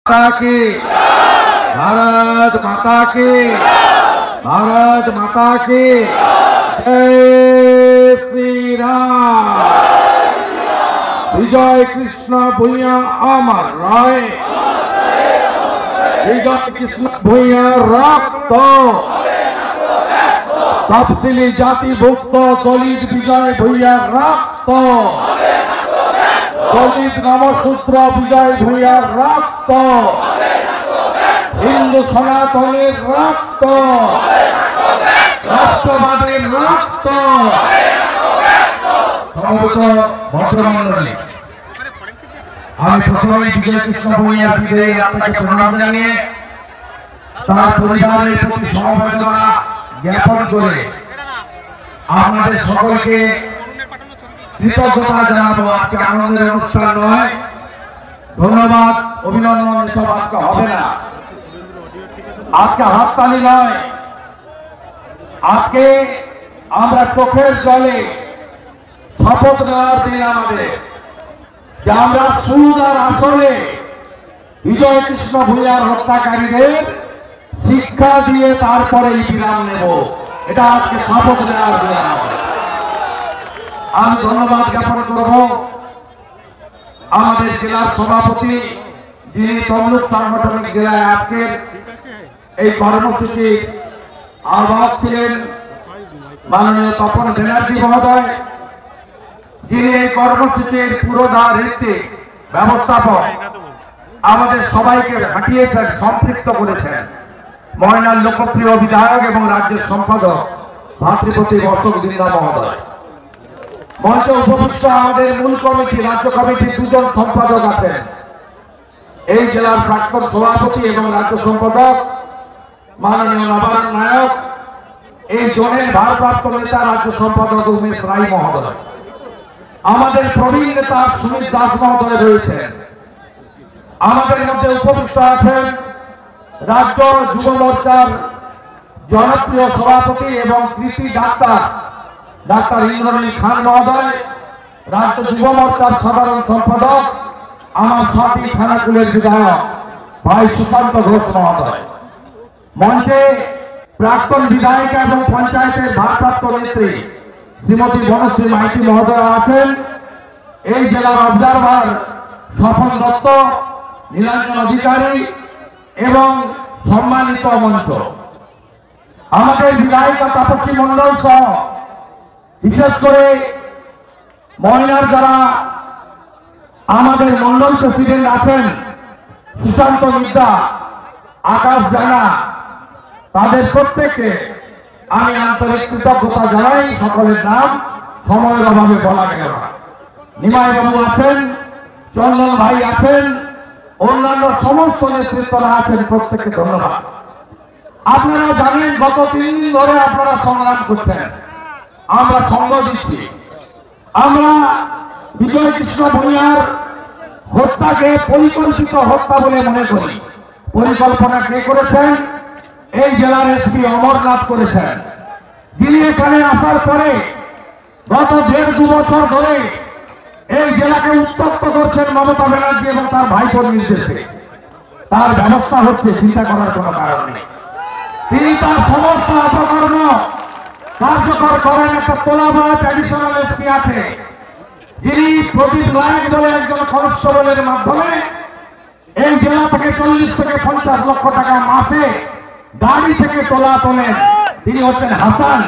की भारत माता की भारत माता की जय श्री राम। विजय कृष्ण भूया अमर राय विजय कृष्ण भूया रक्त तपसिली जातिभुक्त दलित विजय भूया रक्त दलित नमशूद्र विजय भूया रक्त हिंदू सनातनेर रक्त राष्ट्रवादेर रक्त भद्रमंडলী আমি প্রথমে বিজয় কৃষ্ণ ভূঁইয়ার বিদে আপনাকে প্রণাম জানিয়ে তার পরিবারের প্রতি সমবেদনা জ্ঞাপন করে আপনাদের সকলকে কৃতজ্ঞতা জানাবো। আজকে আনন্দের অনুষ্ঠান নয়, ধন্যবাদ অভিনন্দন এসব আজকে হবে না, আজকে হাততালি নয়, আজকে আমরা চোখের জলে শপথ নেওয়ার দিন আমাদের যে আমরা সুদ আর আসলে বিজয় কৃষ্ণ ভূঁইয়ার হত্যাকারীদের শিক্ষা দিয়ে তারপরে বিরাম নেব, এটা আজকে শপথ নেওয়ার দিন আমাদের। আমি ধন্যবাদ জ্ঞাপন করব আমাদের জেলার সভাপতি যিনি তমলুক সাংগঠনিক জেলায় আজকের এই কর্মসূচির আহ্বায়ক ছিলেন মাননীয় তপন ব্যানার্জি মহোদয়, যিনি এই কর্মসূচির পুরোধার ঋত্বিক ব্যবস্থাপক আমাদের সবাইকে হাঁটিয়েছেন, সম্পৃক্ত করেছেন ময়নার লোকপ্রিয় বিধায়ক এবং রাজ্যের সম্পাদক ভাতৃপতি অশোক দিন্দা মহোদয়। মঞ্চে উপবিষ্ট আমাদের মূল কমিটি রাজ্য কমিটির দুজন সম্পাদক আছেন, এই জেলার প্রাক্তন সভাপতি এবং রাজ্য সম্পাদক মাননীয় নবায়ন নায়ক, এই জোনের ভারপ্রাপ্ত নেতা রাজ্য সম্পাদক উমেশ রায় মহোদয়, আমাদের প্রবীণ নেতা সুমিত দাস মহোদয় রয়েছেন, আমাদের মধ্যে উপবিষ্ট আছেন রাজ্য যুব মোর্চার জনপ্রিয় সভাপতি এবং কৃতি ডাক্তার ডাক্তার ইন্দ্রনীল খান মহোদয়, রাজ্য যুব মোর্চার সাধারণ সম্পাদক আমার সাথী খানাকুলের বিধায়ক ভাই সুশান্ত ঘোষ মহোদয়, মঞ্চে প্রাক্তন বিধায়িকা এবং পঞ্চায়েতের ভারপ্রাপ্ত নেত্রী শ্রীমতী বনশ্রী মাইতি মহোদয় আছেন, এই জেলার অবজারভার স্বপন দত্ত, নীলাঞ্জন অধিকারী এবং সম্মানিত মঞ্চ, আমাদের বিধায়িকা তাপসী মন্ডল সহ বিশেষ করে ময়নার যারা আমাদের মন্ডল প্রেসিডেন্ট আছেন সুশান্ত মিদ্যা, আকাশ জানা, তাদের প্রত্যেককে আমি আন্তরিক কৃতজ্ঞতা জানাই। সকলের নাম সময়ের অভাবে বলা গেল না। নিমাই বাবু আছেন, চন্দন ভাই আছেন, অন্যান্য সমস্ত নেতৃত্বরা আছেন, প্রত্যেককে ধন্যবাদ। আপনারা জানেন গত 3 দিন ধরে আপনারা সংগ্রাম করছেন, আমরা সঙ্গ দিচ্ছি। আমরা বিজয় কৃষ্ণ ভূঁইয়ার হত্যাকে পরিকল্পিত হত্যা বলে মনে করি। পরিকল্পনা কে করেছেন? এই জেলার এসপি অমরনাথ করেছেন, যিনি এখানে আসার পরে গত 1.5-2 বছর ধরে এই জেলাকে উত্তপ্ত করছেন মমতা ব্যানার্জি এবং তার ভাইপোর নির্দেশে। তার ব্যবস্থা হচ্ছে, চিন্তা করার কোনো কারণ নেই। তিনি তার সমস্ত অপকর্ম কার্যকর করেন। একটা তোলাবাজ অ্যাডিশনাল এসপি আছে, যিনি প্রদীপ নায়ক বলে একজন কনস্টেবলের মাধ্যমে এই জেলা থেকে 40 থেকে 50 লক্ষ টাকা মাসে গাড়ি থেকে তোলা তোলেন। তিনি হচ্ছেন হাসান,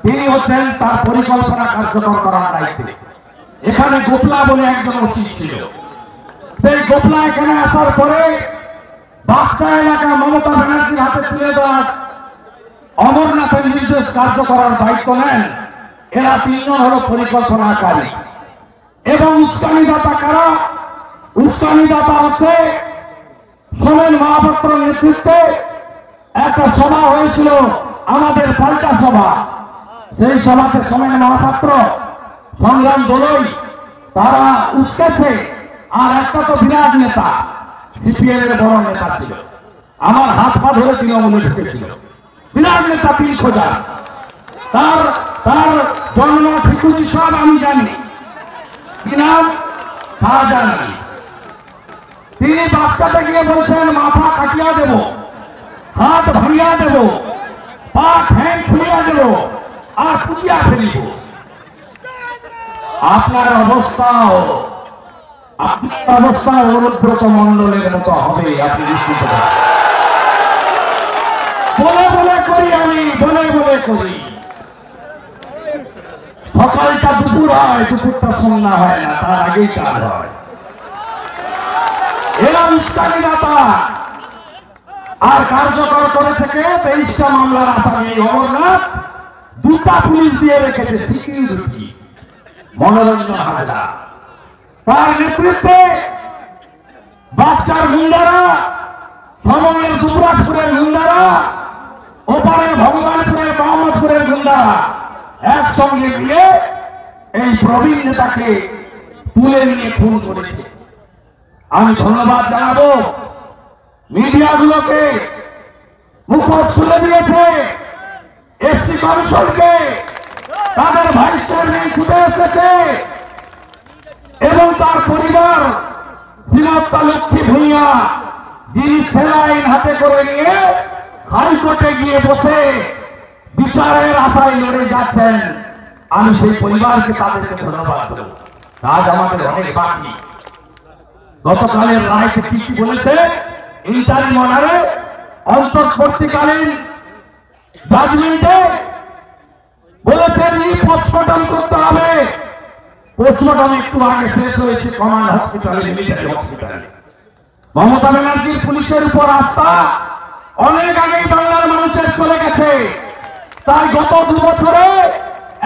তিনি হচ্ছেন তার পরিকল্পনা কার্যকর করার দায়িত্বে। এখানে গোপলা বলে একজন ওসি ছিল, সেই গোপলা এখানে আসার পরে বাচ্চা এলাকা মমতা ব্যানার্জির হাতে তুলে দেওয়ার অমরনাথের নির্দেশ কার্য করার দায়িত্ব নেন। এরা 3 জন হল পরিকল্পনাকারী এবং উস্কানিদাতা। কারা উস্কানিদাতা? হচ্ছে সোমেন মহাপাত্রের নেতৃত্বে একটা সভা হয়েছিল, আমাদের পাল্টা সভা। সেই সভাতে সোমেন মহাপাত্র, সংগ্রাম দলই তারা উস্কেছে। আর একটা তো বিরাট নেতা, সিপিএম এর বড় নেতা ছিল, আমার হাত পা ধরে তৃণমূলে ঢুকেছিল, বিরাট নেতা পীর খোঁজা। তার জন্ম ঠিকুজি সব আমি জানি, কি নাম? শাহজাহান আলী। তিনি বাচ্চাতে গিয়ে বলছেন মাথা কাটিয়া দেব, হাত ভাঙিয়া দেব, পা ঠ্যাং খুলিয়া দেব, আর পুজিয়া ফেলিব। আপনার অবস্থাও অনুব্রত মন্ডলের মতো হবে, আপনি নিশ্চিত বলে বলে করি, আমি বলে বলে করি। সকালটা দুপুর হয়, দুপুরটা সন্ধ্যা হয় না, তার আগেই কাজ হয়। এরা উস্কানিদাতা আর কার্যকর করে থেকে 23টা মামলার আসামি অমরনাথ 2টা পুলিশ দিয়ে রেখেছে, সিকিউরিটি মনোরঞ্জন হাজরা, তার নেতৃত্বে বাচ্চার গুন্ডারা, সময়ের যুবরাজপুরের গুন্ডারা, ওপারে ভগবানপুরের মোহাম্মদপুরের গুন্ডারা একসঙ্গে গিয়ে এই প্রবীণ নেতাকে তুলে নিয়ে খুন করেছে। আমি ধন্যবাদ জানাবো মিডিয়াগুলোকে, মুখোশ খুলে দিয়েছে এসসি কমিশনকে, তাদের ভাইস চেয়ারম্যান ছুটে এসেছে এবং তার পরিবার শ্রীমত্তা লক্ষ্মী ভূঁইয়া, যিনি সেলাইন হাতে করে নিয়ে হাইকোর্টে গিয়ে বসে বিচারের আশায় লড়ে যাচ্ছেন। আমি সেই পরিবারকে, তাদেরকে ধন্যবাদ দেব। কাজ আমাদের অনেক বাকি। গতকালের রায়কে কি কি বলেছে, ইন্টারিম অর্ডারে, অন্তর্বর্তীকালীন জাজমেন্টে বলেছেন পোস্টমর্টম করতে হবে। পোস্টমর্টম একটু আগে শেষ হয়েছে কমান্ড হসপিটালে, মিলিটারি হসপিটালে। মমতা ব্যানার্জির পুলিশের উপর আস্থা অনেক আগেই বাংলার মানুষের চলে গেছে। তাই গত 2 বছরে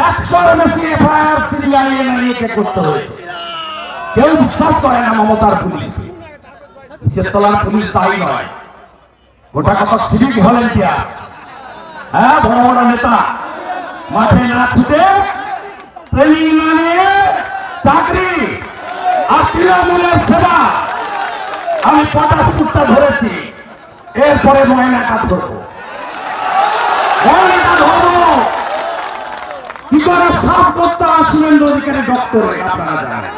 100-এর বেশি এফআইআর সিবিআই এনআইএ করতে হয়েছে। কেউ বিশ্বাস করে না মমতার পুলিশ, নিচের তলার পুলিশ তাই নয়, গোটা কত সিভিক ভলেন্টিয়ার, হ্যাঁ বড় বড় নেতা মাঠে না ছুটে ট্রেনিং না নিয়ে চাকরি আর তৃণমূলের সেবা। আমি 50 ফুটটা ধরেছি, এরপরে ময়না কাজ করবো, ময়না ধরবো কি করে সাফ করতে আসবেন অধিকারী ডক্টর, আপনারা জানেন।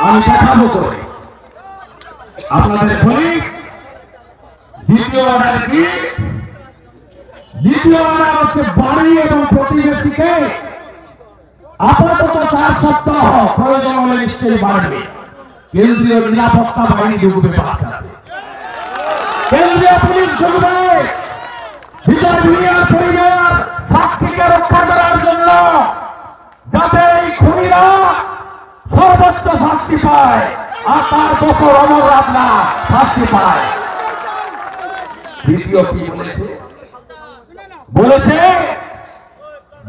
আমি দেখাবো করে আপনাদের বলি। দ্বিতীয় অর্ডার কি? দ্বিতীয় অর্ডার হচ্ছে বাড়ি এবং প্রতিবেশীকে আপাতত 4 সপ্তাহ, প্রয়োজন হলে নিশ্চয়ই বাড়বে। কেন্দ্রীয় নিরাপত্তা বাহিনী ঢুকবে, কেন্দ্রীয় পুলিশ ঢুকবে বিচার বিভাগীয় পরিবার সাক্ষীকে রক্ষা করার জন্য, যাতে এই খুনিরা সর্বোচ্চ শাস্তি পায় আর তার বছর অমরনাথ না শাস্তি পায়। দ্বিতীয় কি বলেছে? বলেছে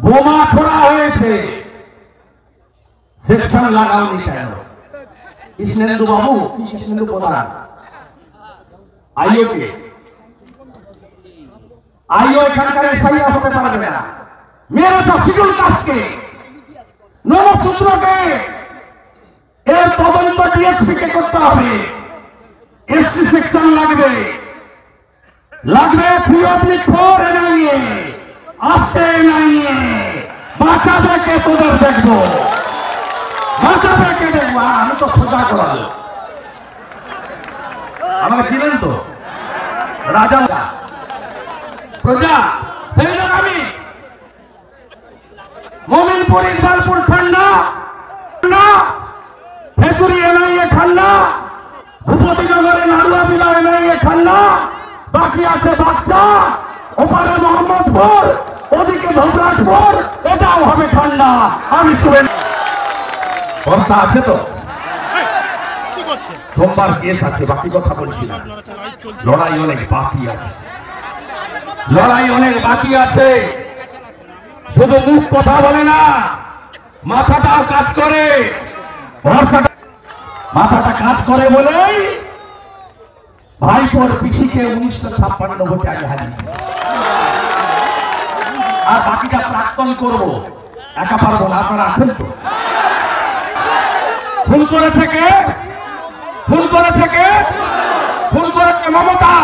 বোমা ছোড়া হয়েছে, সেকশন লাগাওনি কেন? কৃষ্ণেন্দু বাবু, কৃষ্ণেন্দু প্রধান আইওকে, আইও এখানকার এসআই হতে পারবে না। মেরেছে শিডিউল কাস্টকে, নবসূত্রকে, এর তদন্ত ডিএসপি কে করতে হবে। এসসি সেকশন লাগবে, লাগবে PO4 এনআইএ, আসছে এনআইএ, বাঁচাবে কে তোদের দেখবো, বাঁচাবে কে দেখবো। আমি তো সোজা করালো, আমাকে চিনেন তো, রাজা প্রজা, সেই লোক আমি। মোমিনপুর, ইকবালপুর ঠান্ডা, খেজুরি এনআইএ ঠান্ডা, ভূপতিনগরে নাড়ুয়া বিলা এনআইএ ঠান্ডা, বাকি আছে বাচ্চা, ওপারে মোহাম্মদপুর, ওদিকে ধবরাজপুর, এটাও হবে ঠান্ডা। আমি শুনেন বর্ষা আছে তো, সোমবার কেস আছে, বাকি কথা বলছি না। লড়াই অনেক বাকি আছে, লড়াই অনেক বাকি আছে। শুধু মুখ কথা বলে না, মাথাটাও কাজ করে। মাথাটা কাজ করে বলেই ভাইপোর পিসিকে 1956 ভোটে আগে হারিয়ে, আর বাকিটা প্রাক্তন করবো, একা পারবো না। আপনারা আছেন তো? খুন করেছে কে? খুন করেছে কে? খুন করেছে মমতা,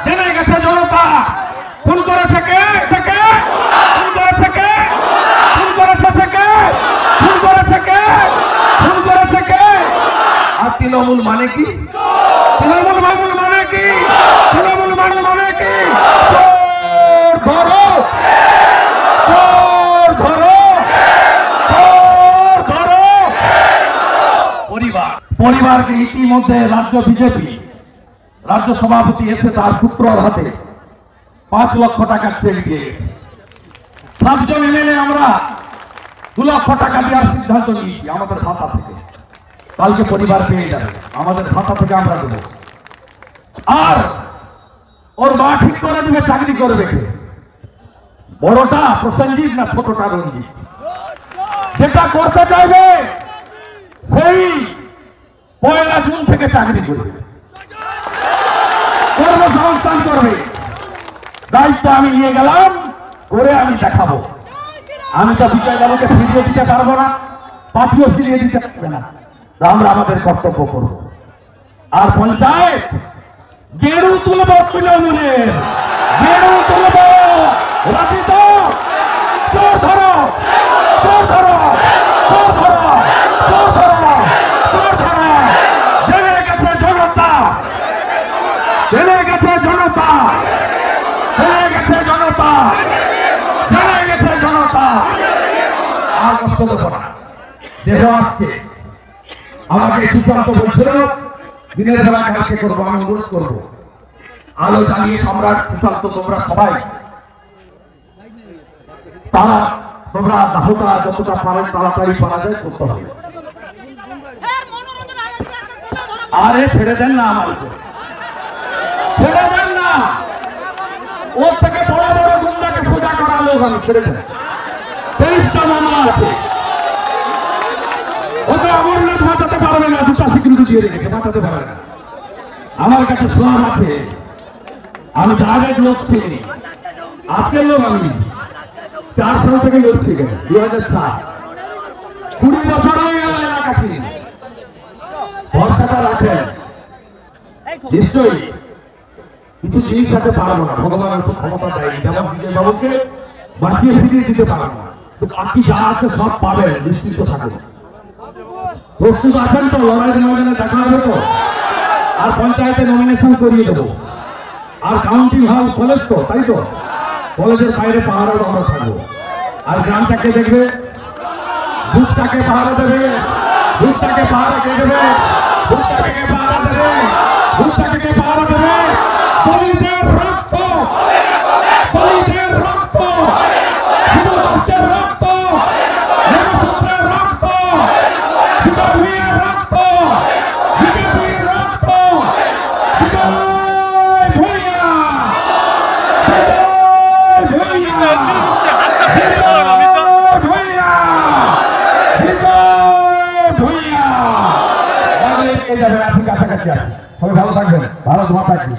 জেনে গেছে জনতা। খুন করেছে কে? খুন করেছে কে? খুন করেছে কে? খুন করেছে কে? খুন করেছে কে? আর তৃণমূল মানে কি? তৃণমূল মানে কি? তৃণমূল মানে কি? চোর ধরো, চোর ধরো, চোর ধরো। পরিবারকে ইতিমধ্যে রাজ্য বিজেপি রাজ্য সভাপতি এসে তার পুত্রর হাতে 5 লক্ষ টাকার চেক দিয়ে গেছে। 7 জন এমএলএ আমরা 2 লক্ষ টাকা দেওয়ার সিদ্ধান্ত নিয়েছি আমাদের ভাতা থেকে। কালকে পরিবার পেয়ে যাবে, আমাদের ভাতা থেকে আমরা দেবো। আর ওর মা ঠিক করে দেবে চাকরি করবে কে, বড়টা প্রসেনজিৎ না ছোটটা রঞ্জিত। যেটা করতে চাইবে সেই 1 জুন থেকে চাকরি করবে, কর্মসংস্থান করবে। দায়িত্ব আমি নিয়ে গেলাম, করে আমি দেখাবো। আমি তো বিজয়বাবুকে ফিরিয়ে দিতে পারবো না, পার্টিও ফিরিয়ে দিতে পারবে না। আমরা আমাদের কর্তব্য করব। আর পঞ্চায়েত গেরু তুলব, তৃণমূলের গেরু তুলব। রাজি তো? চোর ধরো, চোর ধরো, চোর ধরো, চোর ধরো, চোর ধরো। জেনে গেছে জনতা, জেনে গেছে জনতা, জেনে গেছে জনতা, জেনে গেছে জনতা। আর কষ্ট দেবো না, দেহ আসছে। আমাকে সুশান্ত বলছিল দিনের বেলা কাজকে করবো, আমি অনুরোধ করবো আলো জ্বালিয়ে সম্রাট সুশান্ত তোমরা সবাই তোমরা দাহতা যতটা পারেন তাড়াতাড়ি পারা যায় করতে হবে। আরে ছেড়ে দেন না, আমাকে ছেড়ে দেন না। ওর থেকে বড় বড় গুন্ডাকে সোজা করা লোক আমি, ছেড়ে দেন। 23টা মামলা আছে, ওকে অমরনাথ বাঁচাতে পারবে না, 2টা সিকিউরিটি দিয়ে রেখেছে, বাঁচাতে পারবে না। আমার কাছে সব আছে, আমি আগের লোক ছিলি, আজকের লোক আমি 4 সাল থেকে লড়ছি, 2007 20 বছর হয়ে গেল এলাকা ছিলি। ভরসাটা রাখেন, নিশ্চয়ই কিছু জিনিস আছে পারবো না, ভগবানের তো ক্ষমতা দেয়নি। যেমন বিজয়বাবুকে বাঁচিয়ে ফিরিয়ে দিতে পারবো না, তো বাকি যা আছে সব পাবেন, নিশ্চিত থাকুন। প্রস্তুত আছেন তো? লড়াইয়ের ময়দানে দেখা হবে তো? আর পঞ্চায়েতে নমিনেশন করিয়ে দেবো। আর কাউন্টিং হল কলেজ তো, তাই তো? কলেজের বাইরে পাহাড়ে আমরা থাকবো। আর গ্রামটাকে দেখবে, বুথটাকে পাহারা দেবে, বুথটাকে পাহারা কে দেবে, বুথটাকে পাহারা দেবে, বুথটাকে পাহারা দেবে। শহীদের রক্ত, শহীদের রক্ত, যুবরাষ্ট্রের রক্ত, নবসূত্রের রক্ত, বিজয়ের রক্ত, বিজেপির রক্ত। বিজয় ভূঁইয়া, বিজয় ভূঁইয়া, বিজয় ভূঁইয়া, বিজয় ভূঁইয়া। কাছাকাছি আছে, সবাই ভালো থাকবেন, ভারত মাতা কি।